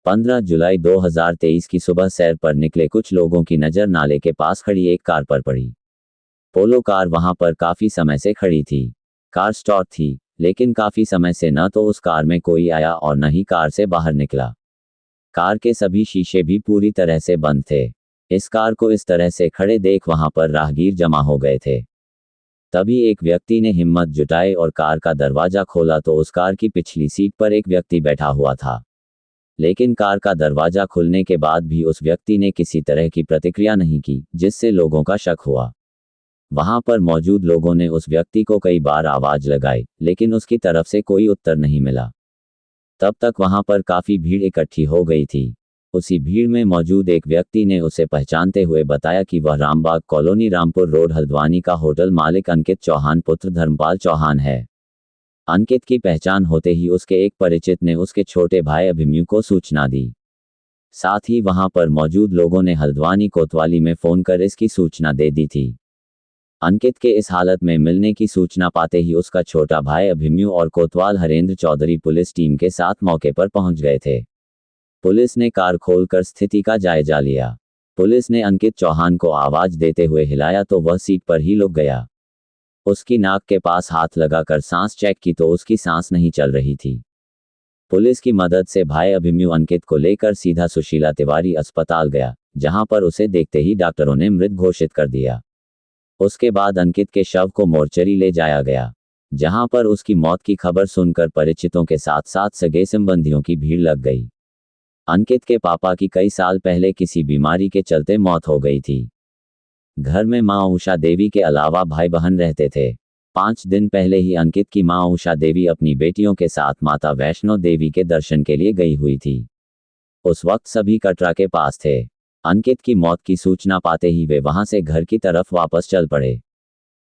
15 जुलाई 2023 की सुबह सैर पर निकले कुछ लोगों की नज़र नाले के पास खड़ी एक कार पर पड़ी। पोलो कार वहां पर काफी समय से खड़ी थी। कार स्टार्ट थी, लेकिन काफी समय से न तो उस कार में कोई आया और न ही कार से बाहर निकला। कार के सभी शीशे भी पूरी तरह से बंद थे। इस कार को इस तरह से खड़े देख वहां पर राहगीर जमा हो गए थे। तभी एक व्यक्ति ने हिम्मत जुटाई और कार का दरवाजा खोला तो उस कार की पिछली सीट पर एक व्यक्ति बैठा हुआ था। लेकिन कार का दरवाजा खुलने के बाद भी उस व्यक्ति ने किसी तरह की प्रतिक्रिया नहीं की, जिससे लोगों का शक हुआ। वहां पर मौजूद लोगों ने उस व्यक्ति को कई बार आवाज लगाई, लेकिन उसकी तरफ से कोई उत्तर नहीं मिला। तब तक वहां पर काफी भीड़ इकट्ठी हो गई थी। उसी भीड़ में मौजूद एक व्यक्ति ने उसे पहचानते हुए बताया कि वह रामबाग कॉलोनी रामपुर रोड हल्द्वानी का होटल मालिक अंकित चौहान पुत्र धर्मपाल चौहान है। अंकित की पहचान होते ही उसके एक परिचित ने उसके छोटे भाई अभिमन्यु को सूचना दी। साथ ही वहां पर मौजूद लोगों ने हल्द्वानी कोतवाली में फोन कर इसकी सूचना दे दी थी। अंकित के इस हालत में मिलने की सूचना पाते ही उसका छोटा भाई अभिमन्यु और कोतवाल हरेंद्र चौधरी पुलिस टीम के साथ मौके पर पहुंच गए थे। पुलिस ने कार खोलकर स्थिति का जायजा लिया। पुलिस ने अंकित चौहान को आवाज देते हुए हिलाया तो वह सीट पर ही लुक गया। उसकी नाक के पास हाथ लगाकर सांस चेक की तो उसकी सांस नहीं चल रही थी। पुलिस की मदद से भाई अभिमन्यु अंकित को लेकर सीधा सुशीला तिवारी अस्पताल गया, जहां पर उसे देखते ही डॉक्टरों ने मृत घोषित कर दिया। उसके बाद अंकित के शव को मोर्चरी ले जाया गया, जहां पर उसकी मौत की खबर सुनकर परिचितों के साथ साथ सगे संबंधियों की भीड़ लग गई। अंकित के पापा की कई साल पहले किसी बीमारी के चलते मौत हो गई थी। घर में मां उषा देवी के अलावा भाई बहन रहते थे। 5 दिन पहले ही अंकित की मां उषा देवी अपनी बेटियों के साथ माता वैष्णो देवी के दर्शन के लिए गई हुई थी। उस वक्त सभी कटरा के पास थे। अंकित की मौत की सूचना पाते ही वे वहां से घर की तरफ वापस चल पड़े।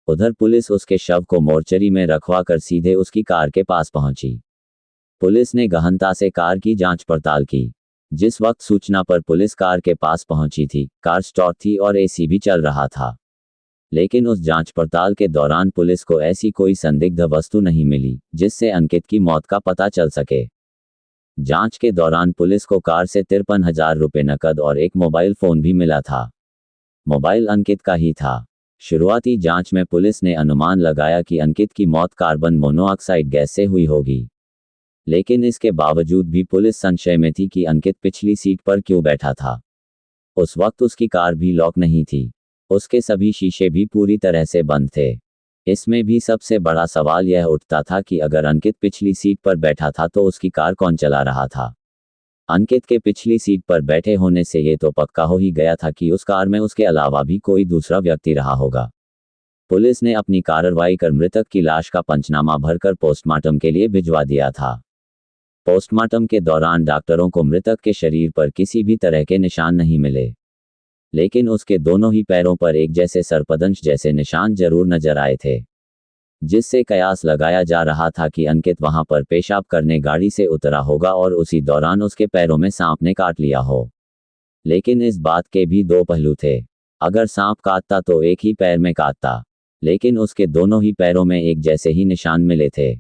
उधर पुलिस उसके शव को मोर्चरी में रखवा कर सीधे उसकी कार के पास पहुंची। पुलिस ने गहनता से कार की जांच पड़ताल की। जिस वक्त सूचना पर पुलिस कार के पास पहुंची थी, कार स्टार्ट थी और एसी भी चल रहा था। लेकिन उस जांच पड़ताल के दौरान पुलिस को ऐसी कोई संदिग्ध वस्तु नहीं मिली जिससे अंकित की मौत का पता चल सके। जांच के दौरान पुलिस को कार से 53,000 रुपये नकद और एक मोबाइल फोन भी मिला था। मोबाइल अंकित का ही था। शुरुआती जांच में पुलिस ने अनुमान लगाया कि अंकित की मौत कार्बन मोनोऑक्साइड गैस से हुई होगी। लेकिन इसके बावजूद भी पुलिस संशय में थी कि अंकित पिछली सीट पर क्यों बैठा था। उस वक्त उसकी कार भी लॉक नहीं थी। उसके सभी शीशे भी पूरी तरह से बंद थे। इसमें भी सबसे बड़ा सवाल यह उठता था कि अगर अंकित पिछली सीट पर बैठा था तो उसकी कार कौन चला रहा था। अंकित के पिछली सीट पर बैठे होने से ये तो पक्का हो ही गया था कि उस कार में उसके अलावा भी कोई दूसरा व्यक्ति रहा होगा। पुलिस ने अपनी कार्रवाई कर मृतक की लाश का पंचनामा भरकर पोस्टमार्टम के लिए भिजवा दिया था। पोस्टमार्टम के दौरान डॉक्टरों को मृतक के शरीर पर किसी भी तरह के निशान नहीं मिले, लेकिन उसके दोनों ही पैरों पर एक जैसे सर्पदंश जैसे निशान जरूर नजर आए थे, जिससे कयास लगाया जा रहा था कि अंकित वहां पर पेशाब करने गाड़ी से उतरा होगा और उसी दौरान उसके पैरों में सांप ने काट लिया हो। लेकिन इस बात के भी दो पहलू थे। अगर सांप काटता तो एक ही पैर में काटता, लेकिन उसके दोनों ही पैरों में एक जैसे ही निशान मिले थे,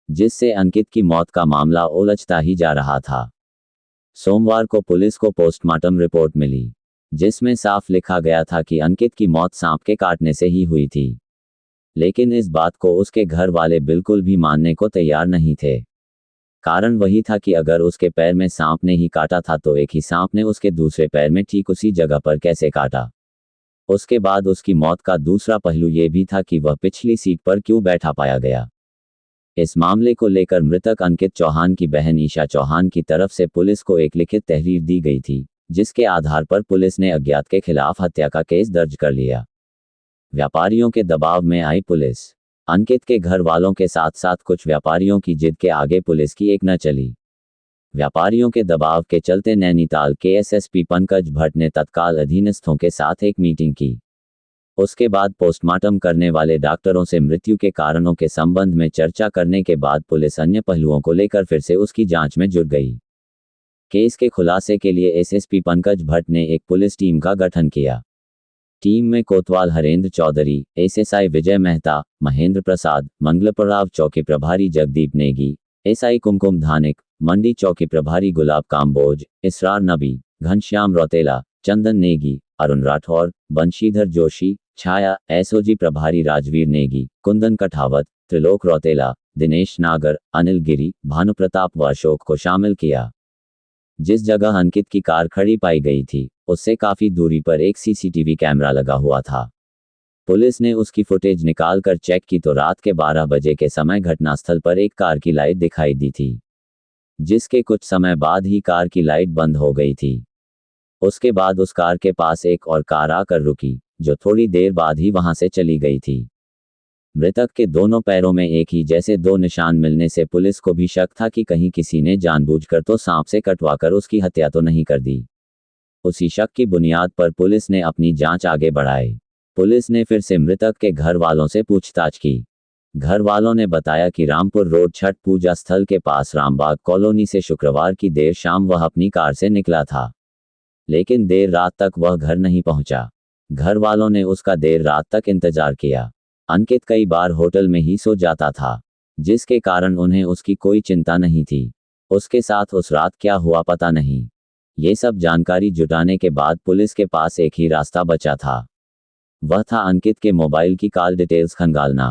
जिससे अंकित की मौत का मामला उलझता ही जा रहा था। सोमवार को पुलिस को पोस्टमार्टम रिपोर्ट मिली, जिसमें साफ लिखा गया था कि अंकित की मौत सांप के काटने से ही हुई थी। लेकिन इस बात को उसके घर वाले बिल्कुल भी मानने को तैयार नहीं थे। कारण वही था कि अगर उसके पैर में सांप ने ही काटा था तो एक ही सांप ने उसके दूसरे पैर में ठीक उसी जगह पर कैसे काटा। उसके बाद उसकी मौत का दूसरा पहलू ये भी था कि वह पिछली सीट पर क्यों बैठा पाया गया। इस मामले को लेकर मृतक अंकित चौहान की बहन ईशा चौहान की तरफ से पुलिस को एक लिखित तहरीर दी गई थी, जिसके आधार पर पुलिस ने अज्ञात के खिलाफ हत्या का केस दर्ज कर लिया। व्यापारियों के दबाव में आई पुलिस। अंकित के घर वालों के साथ साथ कुछ व्यापारियों की जिद के आगे पुलिस की एक न चली। व्यापारियों के दबाव के चलते नैनीताल के एसएसपी पंकज भट्ट ने तत्काल अधीनस्थों के साथ एक मीटिंग की। उसके बाद पोस्टमार्टम करने वाले डॉक्टरों से मृत्यु के कारणों के संबंध में चर्चा करने के बाद पुलिस अन्य पहलुओं को लेकर फिर से उसकी जांच में जुट गई। केस के खुलासे के लिए एसएसपी पंकज भट्ट ने एक पुलिस टीम का गठन किया। टीम में कोतवाल हरेंद्र चौधरी, एसएसआई विजय मेहता, महेंद्र प्रसाद, मंगलपराव चौकी प्रभारी जगदीप नेगी, एसआई कुमकुम धानिक, मंडी चौकी प्रभारी गुलाब काम्बोज, इसरार नबी, घनश्याम रौतेला, चंदन नेगी, अरुण राठौर, बंशीधर जोशी, छाया, एसओजी प्रभारी राजवीर नेगी, कुंदन कठावत, त्रिलोक रौतेला, दिनेश नागर, अनिल गिरी, भानुप्रताप व अशोक को शामिल किया। जिस जगह अंकित की कार खड़ी पाई गई थी, उससे काफी दूरी पर एक सीसीटीवी कैमरा लगा हुआ था। पुलिस ने उसकी फुटेज निकालकर चेक की तो रात के 12 बजे के समय घटनास्थल पर एक कार की लाइट दिखाई दी थी, जिसके कुछ समय बाद ही कार की लाइट बंद हो गई थी। उसके बाद उस कार के पास एक और कार आकर रुकी, जो थोड़ी देर बाद ही वहां से चली गई थी। मृतक के दोनों पैरों में एक ही जैसे 2 निशान मिलने से पुलिस को भी शक था कि कहीं किसी ने जानबूझकर तो सांप से कटवाकर उसकी हत्या तो नहीं कर दी। उसी शक की बुनियाद पर पुलिस ने अपनी जांच आगे बढ़ाई। पुलिस ने फिर से मृतक के घर वालों से पूछताछ की। घर वालों ने बताया कि रामपुर रोड छठ पूजा स्थल के पास रामबाग कॉलोनी से शुक्रवार की देर शाम वह अपनी कार से निकला था, लेकिन देर रात तक वह घर नहीं पहुंचा। घर वालों ने उसका देर रात तक इंतजार किया। अंकित कई बार होटल में ही सो जाता था, जिसके कारण उन्हें उसकी कोई चिंता नहीं थी। उसके साथ उस रात क्या हुआ पता नहीं। ये सब जानकारी जुटाने के बाद पुलिस के पास एक ही रास्ता बचा था, वह था अंकित के मोबाइल की कॉल डिटेल्स खंगालना।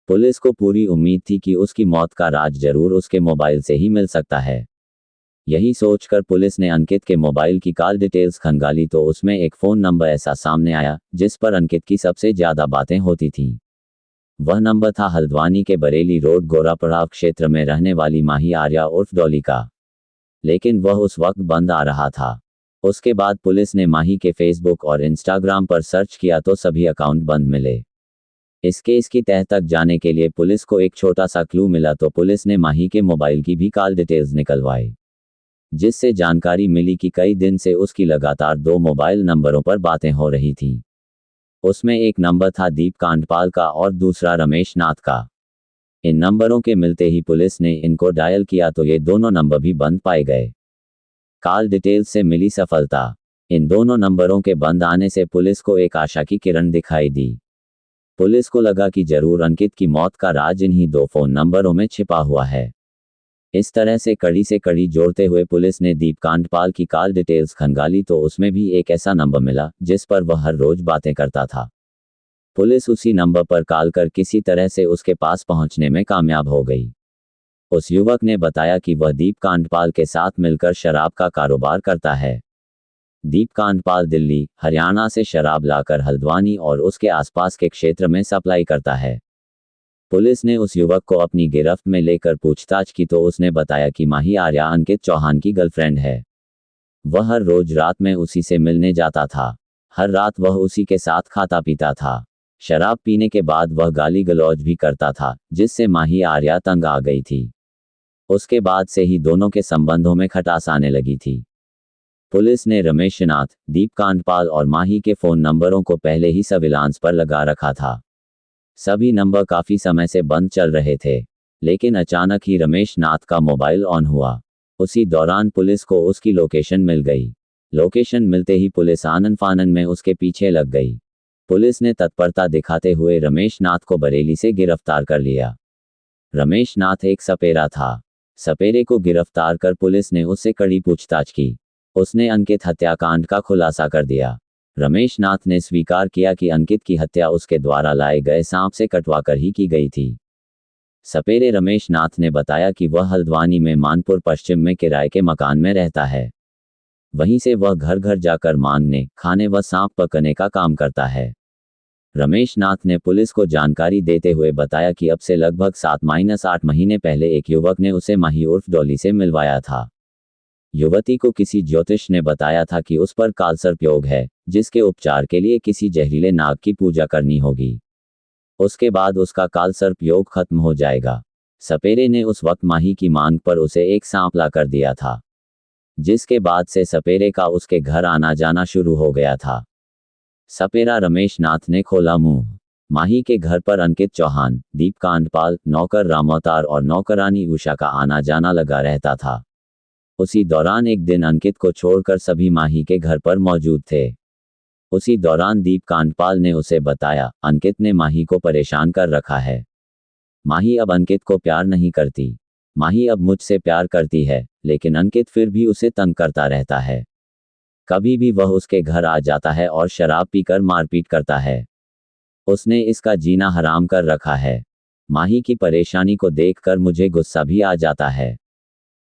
पुलिस को पूरी उम्मीद थी कि उसकी मौत का राज जरूर उसके मोबाइल से ही मिल सकता है। यही सोचकर पुलिस ने अंकित के मोबाइल की कॉल डिटेल्स खंगाली तो उसमें एक फ़ोन नंबर ऐसा सामने आया जिस पर अंकित की सबसे ज़्यादा बातें होती थीं। वह नंबर था हल्द्वानी के बरेली रोड गोरापड़ाव क्षेत्र में रहने वाली माही आर्या उर्फ डॉली का, लेकिन वह उस वक्त बंद आ रहा था। उसके बाद पुलिस ने माही के फेसबुक और इंस्टाग्राम पर सर्च किया तो सभी अकाउंट बंद मिले। इस केस की तह तक जाने के लिए पुलिस को एक छोटा सा क्लू मिला तो पुलिस ने माही के मोबाइल की भी कॉल डिटेल्स निकलवाई, जिससे जानकारी मिली कि कई दिन से उसकी लगातार 2 मोबाइल नंबरों पर बातें हो रही थीं। उसमें एक नंबर था दीप कांडपाल का और दूसरा रमेश नाथ का। इन नंबरों के मिलते ही पुलिस ने इनको डायल किया तो ये दोनों नंबर भी बंद पाए गए। कॉल डिटेल्स से मिली सफलता। इन दोनों नंबरों के बंद आने से पुलिस को एक आशा की किरण दिखाई दी। पुलिस को लगा कि जरूर अंकित की मौत का राज इन्हीं 2 फोन नंबरों में छिपा हुआ है। इस तरह से कड़ी जोड़ते हुए पुलिस ने दीप कांडपाल की कॉल डिटेल्स खंगाली तो उसमें भी एक ऐसा नंबर मिला जिस पर वह हर रोज बातें करता था। पुलिस उसी नंबर पर कॉल कर किसी तरह से उसके पास पहुंचने में कामयाब हो गई। उस युवक ने बताया कि वह दीप कांडपाल के साथ मिलकर शराब का कारोबार करता है। दीप कांडपाल दिल्ली, हरियाणा से शराब लाकर हल्द्वानी और उसके आसपास के क्षेत्र में सप्लाई करता है। पुलिस ने उस युवक को अपनी गिरफ्त में लेकर पूछताछ की तो उसने बताया कि माही आर्या अंकित चौहान की गर्लफ्रेंड है। वह हर रोज रात में उसी से मिलने जाता था। हर रात वह उसी के साथ खाता पीता था। शराब पीने के बाद वह गाली गलौज भी करता था, जिससे माही आर्या तंग आ गई थी। उसके बाद से ही दोनों के संबंधों में खटास आने लगी थी। पुलिस ने रमेश नाथ, दीप कांडपाल और माही के फ़ोन नंबरों को पहले ही सर्विलांस पर लगा रखा था। सभी नंबर काफ़ी समय से बंद चल रहे थे, लेकिन अचानक ही रमेश नाथ का मोबाइल ऑन हुआ। उसी दौरान पुलिस को उसकी लोकेशन मिल गई। लोकेशन मिलते ही पुलिस आनन फानन में उसके पीछे लग गई। पुलिस ने तत्परता दिखाते हुए रमेश नाथ को बरेली से गिरफ्तार कर लिया। रमेश नाथ एक सपेरा था। सपेरे को गिरफ्तार कर पुलिस ने उससे कड़ी पूछताछ की। उसने अंकित हत्याकांड का खुलासा कर दिया। रमेश नाथ ने स्वीकार किया कि अंकित की हत्या उसके द्वारा लाए गए सांप से कटवाकर ही की गई थी। सपेरे रमेश नाथ ने बताया कि वह हल्द्वानी में मानपुर पश्चिम में किराए के मकान में रहता है। वहीं से वह घर घर जाकर मांगने, खाने व सांप पकड़ने का काम करता है। रमेश नाथ ने पुलिस को जानकारी देते हुए बताया कि अब से लगभग 7-8 महीने पहले एक युवक ने उसे माही उर्फ डॉली से मिलवाया था। युवती को किसी ज्योतिष ने बताया था कि उस पर कालसर्प योग है, जिसके उपचार के लिए किसी जहरीले नाग की पूजा करनी होगी। उसके बाद उसका कालसर्प योग खत्म हो जाएगा। सपेरे ने उस वक्त माही की मांग पर उसे एक सांप ला कर दिया था, जिसके बाद से सपेरे का उसके घर आना जाना शुरू हो गया था। सपेरा रमेश नाथ ने खोला मुंह। माही के घर पर अंकित चौहान, दीप कांडपाल, नौकर रामोतार और नौकरानी उषा का आना जाना लगा रहता था। उसी दौरान एक दिन अंकित को छोड़कर सभी माही के घर पर मौजूद थे। उसी दौरान दीप कांडपाल ने उसे बताया, अंकित ने माही को परेशान कर रखा है। माही अब अंकित को प्यार नहीं करती। माही अब मुझसे प्यार करती है, लेकिन अंकित फिर भी उसे तंग करता रहता है। कभी भी वह उसके घर आ जाता है और शराब पीकर मारपीट करता है। उसने इसका जीना हराम कर रखा है। माही की परेशानी को देखकर मुझे गुस्सा भी आ जाता है।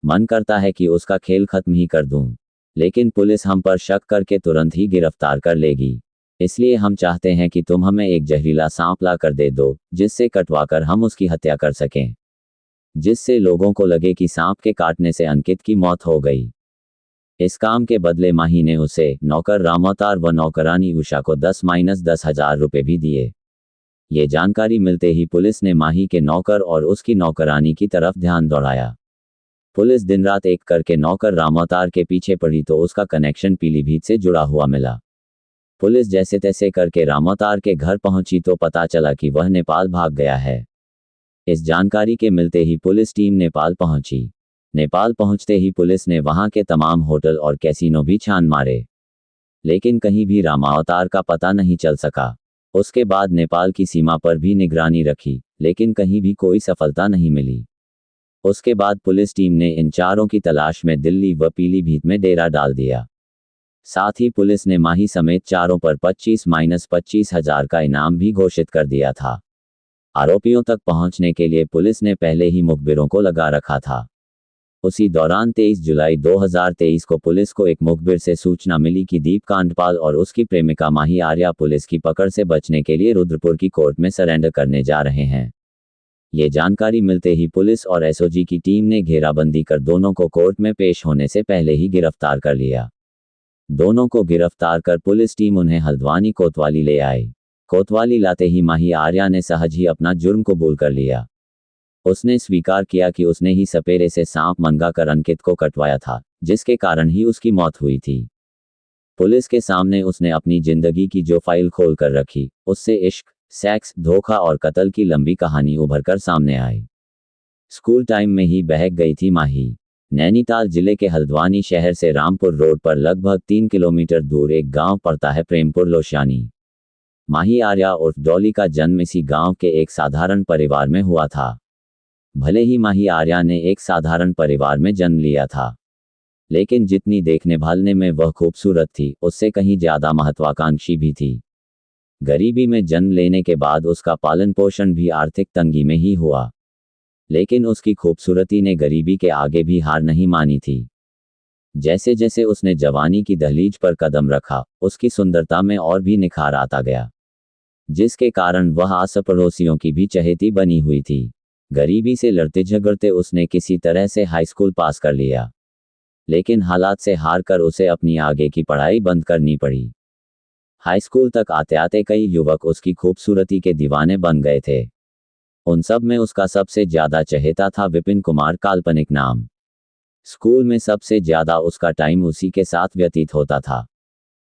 मन करता है कि उसका खेल खत्म ही कर दूं, लेकिन पुलिस हम पर शक करके तुरंत ही गिरफ्तार कर लेगी। इसलिए हम चाहते हैं कि तुम हमें एक जहरीला सांप ला कर दे दो, जिससे कटवाकर हम उसकी हत्या कर सकें, जिससे लोगों को लगे कि सांप के काटने से अंकित की मौत हो गई। इस काम के बदले माही ने उसे नौकर रामोतार व नौकरानी उषा को 10-10,000 रुपए भी दिए। ये जानकारी मिलते ही पुलिस ने माही के नौकर और उसकी नौकरानी की तरफ ध्यान दौड़ाया। पुलिस दिन रात एक करके नौकर रामोतार के पीछे पड़ी तो उसका कनेक्शन पीलीभीत से जुड़ा हुआ मिला। पुलिस जैसे तैसे करके रामोतार के घर पहुंची तो पता चला कि वह नेपाल भाग गया है। इस जानकारी के मिलते ही पुलिस टीम नेपाल पहुंची। नेपाल पहुंचते ही पुलिस ने वहां के तमाम होटल और कैसीनो भी छान मारे, लेकिन कहीं भी रामावतार का पता नहीं चल सका। उसके बाद नेपाल की सीमा पर भी निगरानी रखी, लेकिन कहीं भी कोई सफलता नहीं मिली। उसके बाद पुलिस टीम ने इन चारों की तलाश में दिल्ली व पीलीभीत में डेरा डाल दिया। साथ ही पुलिस ने माही समेत चारों पर 25-25,000 का इनाम भी घोषित कर दिया था। आरोपियों तक पहुंचने के लिए पुलिस ने पहले ही मुखबिरों को लगा रखा था। उसी दौरान 23 जुलाई 2023 को पुलिस को एक मुखबिर से सूचना मिली कि दीप कांडपाल और उसकी प्रेमिका माही आर्या पुलिस की पकड़ से बचने के लिए रुद्रपुर की कोर्ट में सरेंडर करने जा रहे हैं। ये जानकारी मिलते ही पुलिस और एसओजी की टीम ने घेराबंदी कर दोनों को कोर्ट में पेश होने से पहले ही गिरफ्तार कर लिया। दोनों को गिरफ्तार कर पुलिस टीम उन्हें हल्द्वानी कोतवाली ले आई। कोतवाली लाते ही माही आर्या ने सहज ही अपना जुर्म कबूल कर लिया। उसने स्वीकार किया कि उसने ही सपेरे से सांप मंगाकर अंकित को कटवाया था, जिसके कारण ही उसकी मौत हुई थी। पुलिस के सामने उसने अपनी जिंदगी की जो फाइल खोल कर रखी, उससे इश्क, सेक्स, धोखा और कत्ल की लंबी कहानी उभरकर सामने आई। स्कूल टाइम में ही बहक गई थी माही। नैनीताल जिले के हल्द्वानी शहर से रामपुर रोड पर लगभग 3 किलोमीटर दूर एक गांव पड़ता है प्रेमपुर लोशानी। माही आर्या उर्फ डॉली का जन्म इसी गांव के एक साधारण परिवार में हुआ था। भले ही माही आर्या ने एक साधारण परिवार में जन्म लिया था, लेकिन जितनी देखने भालने में वह खूबसूरत थी, उससे कहीं ज्यादा महत्वाकांक्षी भी थी। गरीबी में जन्म लेने के बाद उसका पालन पोषण भी आर्थिक तंगी में ही हुआ, लेकिन उसकी खूबसूरती ने गरीबी के आगे भी हार नहीं मानी थी। जैसे जैसे उसने जवानी की दहलीज पर कदम रखा, उसकी सुंदरता में और भी निखार आता गया, जिसके कारण वह आस पड़ोसियों की भी चहेती बनी हुई थी। गरीबी से लड़ते झगड़ते उसने किसी तरह से हाई स्कूल पास कर लिया, लेकिन हालात से हार कर उसे अपनी आगे की पढ़ाई बंद करनी पड़ी। हाई स्कूल तक आते आते कई युवक उसकी खूबसूरती के दीवाने बन गए थे। उन सब में उसका सबसे ज्यादा चहेता था विपिन कुमार, काल्पनिक नाम। स्कूल में सबसे ज्यादा उसका टाइम उसी के साथ व्यतीत होता था।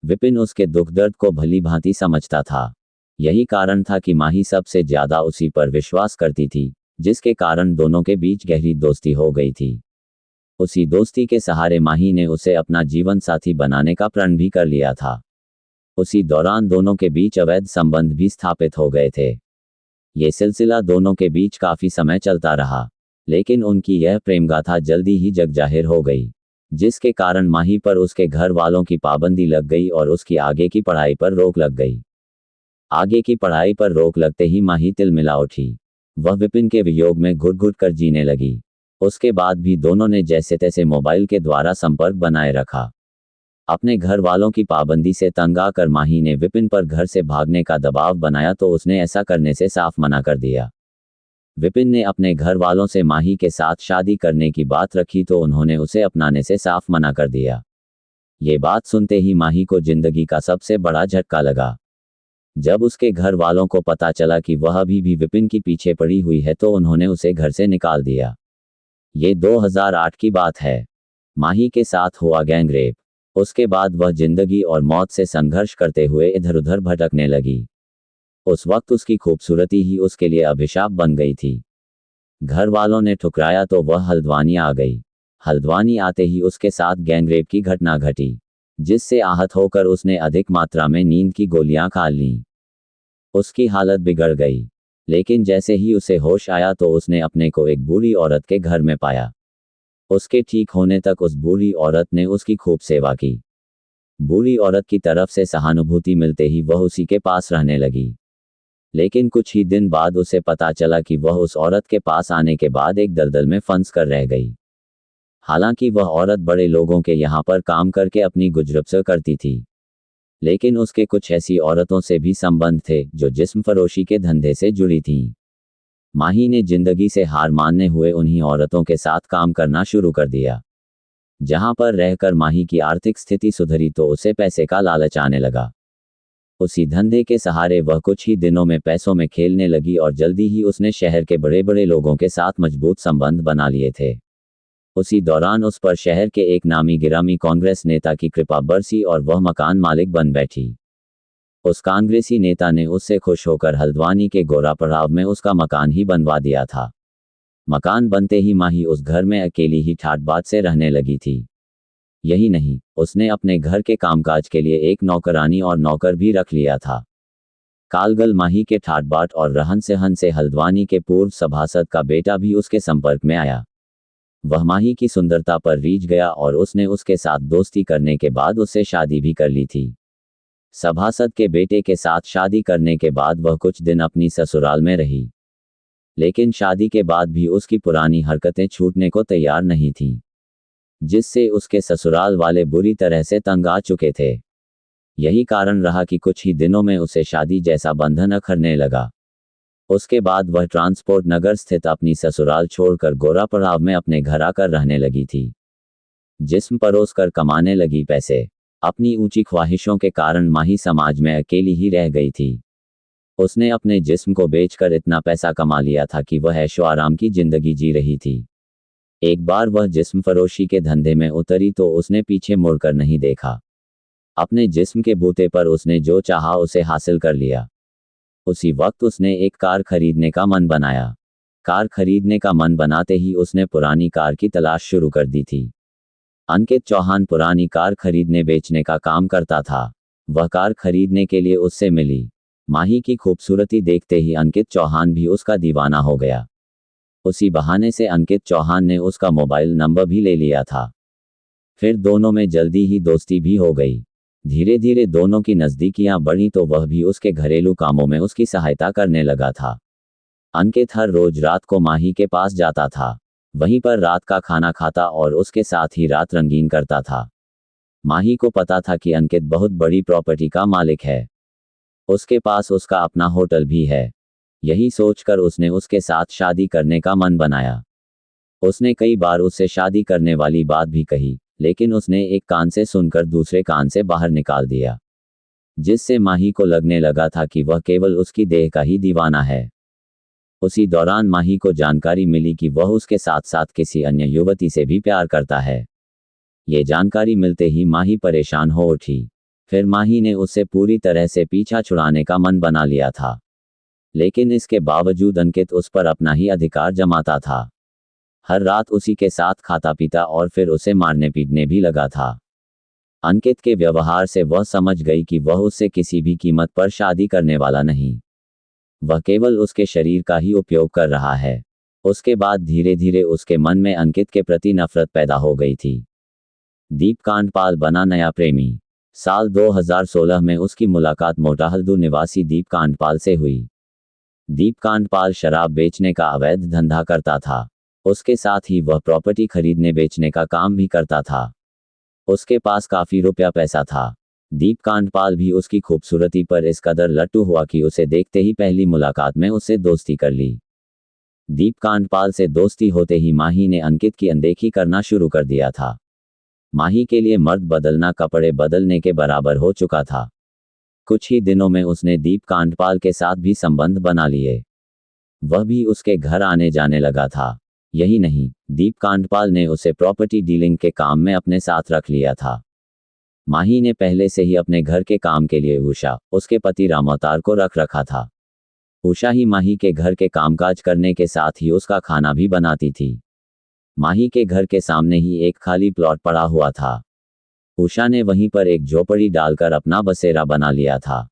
विपिन उसके दुख दर्द को भली भांति समझता था। यही कारण था कि माही सबसे ज्यादा उसी पर विश्वास करती थी, जिसके कारण दोनों के बीच गहरी दोस्ती हो गई थी। उसी दोस्ती के सहारे माही ने उसे अपना जीवन साथी बनाने का प्रण भी कर लिया था। उसी दौरान दोनों के बीच अवैध संबंध भी स्थापित हो गए थे। ये सिलसिला दोनों के बीच काफी समय चलता रहा, लेकिन उनकी यह प्रेमगाथा जल्दी ही जग जाहिर हो गई, जिसके कारण माही पर उसके घर वालों की पाबंदी लग गई और उसकी आगे की पढ़ाई पर रोक लग गई। आगे की पढ़ाई पर रोक लगते ही माही तिलमिला उठी। वह विपिन के वियोग में घुट घुट कर जीने लगी। उसके बाद भी दोनों ने जैसे तैसे मोबाइल के द्वारा संपर्क बनाए रखा। अपने घर वालों की पाबंदी से तंग आकर माही ने विपिन पर घर से भागने का दबाव बनाया तो उसने ऐसा करने से साफ मना कर दिया। विपिन ने अपने घर वालों से माही के साथ शादी करने की बात रखी तो उन्होंने उसे अपनाने से साफ मना कर दिया। ये बात सुनते ही माही को जिंदगी का सबसे बड़ा झटका लगा। जब उसके घर वालों को पता चला कि वह अभी भी विपिन की पीछे पड़ी हुई है तो उन्होंने उसे घर से निकाल दिया। ये 2008 की बात है। माही के साथ हुआ गैंगरेप। उसके बाद वह जिंदगी और मौत से संघर्ष करते हुए इधर उधर भटकने लगी। उस वक्त उसकी खूबसूरती ही उसके लिए अभिशाप बन गई थी। घर वालों ने ठुकराया तो वह हल्द्वानी आ गई। हल्द्वानी आते ही उसके साथ गैंगरेप की घटना घटी, जिससे आहत होकर उसने अधिक मात्रा में नींद की गोलियां खा लीं। उसकी हालत बिगड़ गई, लेकिन जैसे ही उसे होश आया तो उसने अपने को एक बूढ़ी औरत के घर में पाया। उसके ठीक होने तक उस बूढ़ी औरत ने उसकी खूब सेवा की। बूढ़ी औरत की तरफ से सहानुभूति मिलते ही वह उसी के पास रहने लगी। लेकिन कुछ ही दिन बाद उसे पता चला कि वह उस औरत के पास आने के बाद एक दलदल में फंस कर रह गई। हालांकि वह औरत बड़े लोगों के यहाँ पर काम करके अपनी गुजर करती थी, लेकिन उसके कुछ ऐसी औरतों से भी संबंध थे जो जिस्म फरोशी के धंधे से जुड़ी थीं। माही ने जिंदगी से हार मानने हुए उन्हीं औरतों के साथ काम करना शुरू कर दिया। जहां पर रहकर माही की आर्थिक स्थिति सुधरी तो उसे पैसे का लालच आने लगा। उसी धंधे के सहारे वह कुछ ही दिनों में पैसों में खेलने लगी और जल्दी ही उसने शहर के बड़े बड़े लोगों के साथ मजबूत संबंध बना लिए थे। उसी दौरान उस पर शहर के एक नामी गिरामी कांग्रेस नेता की कृपा बरसी और वह मकान मालिक बन बैठी। उस कांग्रेसी नेता ने उससे खुश होकर हल्द्वानी के गोरापड़ाव में उसका मकान ही बनवा दिया था। मकान बनते ही माही उस घर में अकेली ही ठाट बाट से रहने लगी थी। यही नहीं, उसने अपने घर के कामकाज के लिए एक नौकरानी और नौकर भी रख लिया था। कालगल माही के ठाट बाट और रहन सहन से हल्द्वानी के पूर्व सभासद का बेटा भी उसके संपर्क में आया। वह माही की सुंदरता पर रीझ गया और उसने उसके साथ दोस्ती करने के बाद उससे शादी भी कर ली थी। सभासद के बेटे के साथ शादी करने के बाद वह कुछ दिन अपनी ससुराल में रही, लेकिन शादी के बाद भी उसकी पुरानी हरकतें छूटने को तैयार नहीं थीं, जिससे उसके ससुराल वाले बुरी तरह से तंग आ चुके थे। यही कारण रहा कि कुछ ही दिनों में उसे शादी जैसा बंधन अखरने लगा। उसके बाद वह ट्रांसपोर्ट नगर स्थित अपनी ससुराल छोड़कर गोरापड़ाव में अपने घर आकर रहने लगी थी। जिस्म परोस कर कमाने लगी पैसे। अपनी ऊंची ख्वाहिशों के कारण माही समाज में अकेली ही रह गई थी। उसने अपने जिस्म को बेचकर इतना पैसा कमा लिया था कि वह ऐशो आराम की जिंदगी जी रही थी। एक बार वह जिस्म फरोशी के धंधे में उतरी तो उसने पीछे मुड़कर नहीं देखा। अपने जिस्म के बूते पर उसने जो चाहा उसे हासिल कर लिया। उसी वक्त उसने एक कार खरीदने का मन बनाया। कार खरीदने का मन बनाते ही उसने पुरानी कार की तलाश शुरू कर दी थी। अंकित चौहान पुरानी कार खरीदने बेचने का काम करता था। वह कार खरीदने के लिए उससे मिली। माही की खूबसूरती देखते ही अंकित चौहान भी उसका दीवाना हो गया। उसी बहाने से अंकित चौहान ने उसका मोबाइल नंबर भी ले लिया था। फिर दोनों में जल्दी ही दोस्ती भी हो गई। धीरे धीरे दोनों की नज़दीकियां बढ़ी तो वह भी उसके घरेलू कामों में उसकी सहायता करने लगा था। अंकित हर रोज रात को माही के पास जाता था, वहीं पर रात का खाना खाता और उसके साथ ही रात रंगीन करता था। माही को पता था कि अंकित बहुत बड़ी प्रॉपर्टी का मालिक है। उसके पास उसका अपना होटल भी है। यही सोचकर उसने उसके साथ शादी करने का मन बनाया। उसने कई बार उससे शादी करने वाली बात भी कही, लेकिन उसने एक कान से सुनकर दूसरे कान से बाहर निकाल दिया, जिससे माही को लगने लगा था कि वह केवल उसकी देह का ही दीवाना है। उसी दौरान माही को जानकारी मिली कि वह उसके साथ साथ किसी अन्य युवती से भी प्यार करता है। ये जानकारी मिलते ही माही परेशान हो उठी। फिर माही ने उससे पूरी तरह से पीछा छुड़ाने का मन बना लिया था, लेकिन इसके बावजूद अंकित उस पर अपना ही अधिकार जमाता था। हर रात उसी के साथ खाता पीता और फिर उसे मारने पीटने भी लगा था। अंकित के व्यवहार से वह समझ गई कि वह उससे किसी भी कीमत पर शादी करने वाला नहीं। वह केवल उसके शरीर का ही उपयोग कर रहा है। उसके बाद धीरे धीरे उसके मन में अंकित के प्रति नफरत पैदा हो गई थी। दीप कांडपाल बना नया प्रेमी। साल 2016 में उसकी मुलाकात मोटाहल्दू निवासी दीप कांडपाल से हुई। दीप कांडपाल शराब बेचने का अवैध धंधा करता था। उसके साथ ही वह प्रॉपर्टी खरीदने बेचने का काम भी करता था। उसके पास काफी रुपया पैसा था। दीप कांडपाल भी उसकी खूबसूरती पर इस कदर लट्टू हुआ कि उसे देखते ही पहली मुलाकात में उससे दोस्ती कर ली। दीप कांडपाल से दोस्ती होते ही माही ने अंकित की अनदेखी करना शुरू कर दिया था। माही के लिए मर्द बदलना कपड़े बदलने के बराबर हो चुका था। कुछ ही दिनों में उसने दीप कांडपाल के साथ भी संबंध बना लिए। वह भी उसके घर आने जाने लगा था। यही नहीं, दीप कांडपाल ने उसे प्रॉपर्टी डीलिंग के काम में अपने साथ रख लिया था। माही ने पहले से ही अपने घर के काम के लिए उषा, उसके पति रामअवतार को रख रखा था। उषा ही माही के घर के कामकाज करने के साथ ही उसका खाना भी बनाती थी। माही के घर के सामने ही एक खाली प्लॉट पड़ा हुआ था। उषा ने वहीं पर एक झोपड़ी डालकर अपना बसेरा बना लिया था।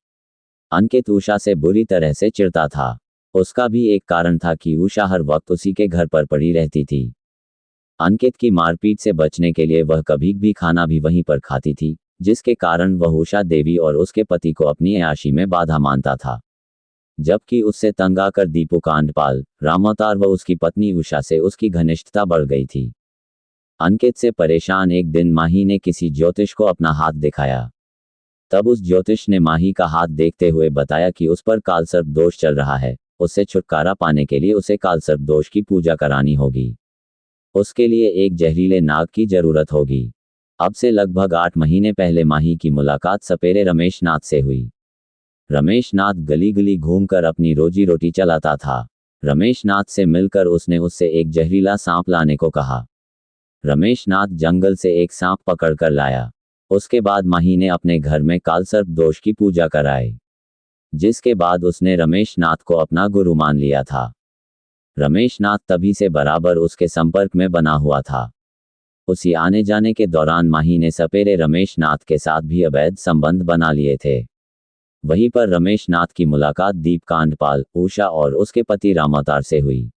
अंकित उषा से बुरी तरह से चिढ़ता था। उसका भी एक कारण था कि उषा हर वक्त उसी के घर पर पड़ी रहती थी। अंकित की मारपीट से बचने के लिए वह कभी भी खाना भी वहीं पर खाती थी, जिसके कारण वह उषा देवी और उसके पति को अपनी अय्याशी में बाधा मानता था। जबकि उससे तंग आकर दीपू कांडपाल, रामावतार व उसकी पत्नी उषा से उसकी घनिष्ठता बढ़ गई थी। अंकित से परेशान एक दिन माही ने किसी ज्योतिष को अपना हाथ दिखाया। तब उस ज्योतिष ने माही का हाथ देखते हुए बताया कि उस पर कालसर्प दोष चल रहा है, उससे छुटकारा पाने के लिए उसे कालसर्प दोष की पूजा करानी होगी। उसके लिए एक जहरीले नाग की जरूरत होगी। अब से लगभग 8 महीने पहले माही की मुलाकात सपेरे रमेश नाथ से हुई। रमेश नाथ गली गली घूमकर अपनी रोजी रोटी चलाता था। रमेश नाथ से मिलकर उसने उससे एक जहरीला सांप लाने को कहा। रमेश नाथ जंगल से एक सांप पकड़कर लाया। उसके बाद माही ने अपने घर में कालसर्प दोष की पूजा कराई, जिसके बाद उसने रमेश नाथ को अपना गुरु मान लिया था। रमेश नाथ तभी से बराबर उसके संपर्क में बना हुआ था। उसी आने जाने के दौरान माही ने सपेरे रमेश नाथ के साथ भी अवैध संबंध बना लिए थे। वहीं पर रमेश नाथ की मुलाकात दीप कांडपाल, उषा और उसके पति रामावतार से हुई।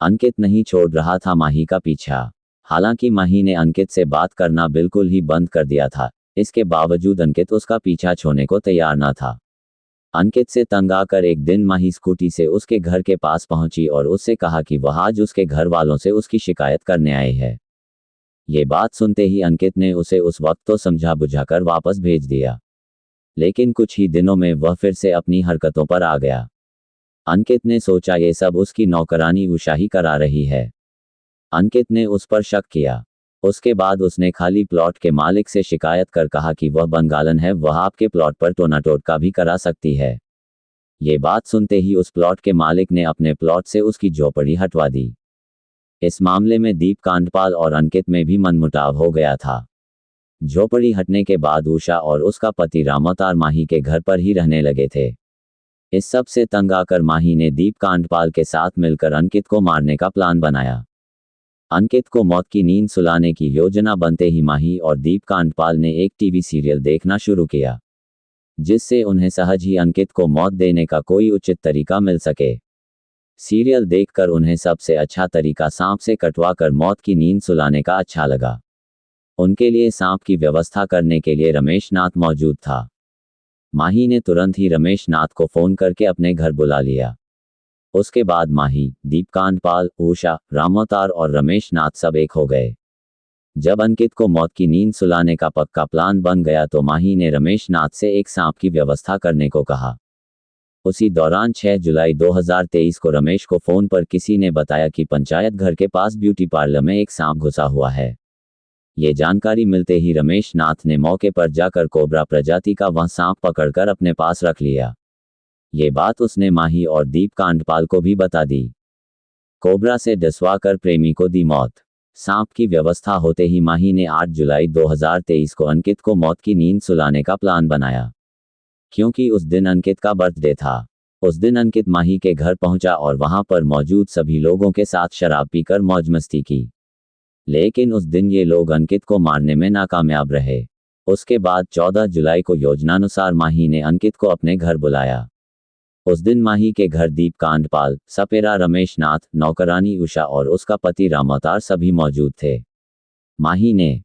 अंकित नहीं छोड़ रहा था माही का पीछा। हालांकि माही ने अंकित से बात करना बिल्कुल ही बंद कर दिया था, इसके बावजूद अंकित उसका पीछा छोड़ने को तैयार न था। अंकित से तंग आकर एक दिन माही स्कूटी से उसके घर के पास पहुंची और उससे कहा कि वह आज उसके घर वालों से उसकी शिकायत करने आई है। ये बात सुनते ही अंकित ने उसे उस वक्त तो समझा बुझाकर वापस भेज दिया, लेकिन कुछ ही दिनों में वह फिर से अपनी हरकतों पर आ गया। अंकित ने सोचा ये सब उसकी नौकरानी उषा ही करा रही है। अंकित ने उस पर शक किया। उसके बाद उसने खाली प्लॉट के मालिक से शिकायत कर कहा कि वह बंगालन है, वह आपके प्लॉट पर टोना टोटका भी करा सकती है। ये बात सुनते ही उस प्लॉट के मालिक ने अपने प्लॉट से उसकी झोपड़ी हटवा दी। इस मामले में दीप कांडपाल और अंकित में भी मनमुटाव हो गया था। झोपड़ी हटने के बाद उषा और उसका पति रामावतार माही के घर पर ही रहने लगे थे। इस सब से तंग आकर माही ने दीप कांडपाल के साथ मिलकर अंकित को मारने का प्लान बनाया। अंकित को मौत की नींद सुलाने की योजना बनते ही माही और दीप कांडपाल ने एक टीवी सीरियल देखना शुरू किया, जिससे उन्हें सहज ही अंकित को मौत देने का कोई उचित तरीका मिल सके। सीरियल देखकर उन्हें सबसे अच्छा तरीका सांप से कटवाकर मौत की नींद सुलाने का अच्छा लगा। उनके लिए सांप की व्यवस्था करने के लिए रमेश नाथ मौजूद था। माही ने तुरंत ही रमेश नाथ को फोन करके अपने घर बुला लिया। उसके बाद माही, दीप कांडपाल, उषा, रामावतार और रमेश नाथ सब एक हो गए। जब अंकित को मौत की नींद सुलाने का पक्का प्लान बन गया तो माही ने रमेश नाथ से एक सांप की व्यवस्था करने को कहा। उसी दौरान 6 जुलाई 2023 को रमेश को फोन पर किसी ने बताया कि पंचायत घर के पास ब्यूटी पार्लर में एक सांप घुसा हुआ है। ये जानकारी मिलते ही रमेश नाथ ने मौके पर जाकर कोबरा प्रजाति का वह सांप पकड़कर अपने पास रख लिया। ये बात उसने माही और दीप कांडपाल को भी बता दी। कोबरा से डसवाकर प्रेमी को दी मौत। सांप की व्यवस्था होते ही माही ने 8 जुलाई 2023 को अंकित को मौत की नींद सुलाने का प्लान बनाया। क्योंकि उस दिन अंकित का बर्थडे था, उस दिन अंकित माही के घर पहुंचा और वहां पर मौजूद सभी लोगों के साथ शराब पीकर मौज मस्ती की। लेकिन उस दिन ये लोग अंकित को मारने में नाकामयाब रहे। उसके बाद 14 जुलाई को योजनानुसार माही ने अंकित को अपने घर बुलाया। उस दिन माही के घर दीप कांडपाल, सपेरा रमेश नाथ, नौकरानी उषा और उसका पति रामावतार सभी मौजूद थे। माही ने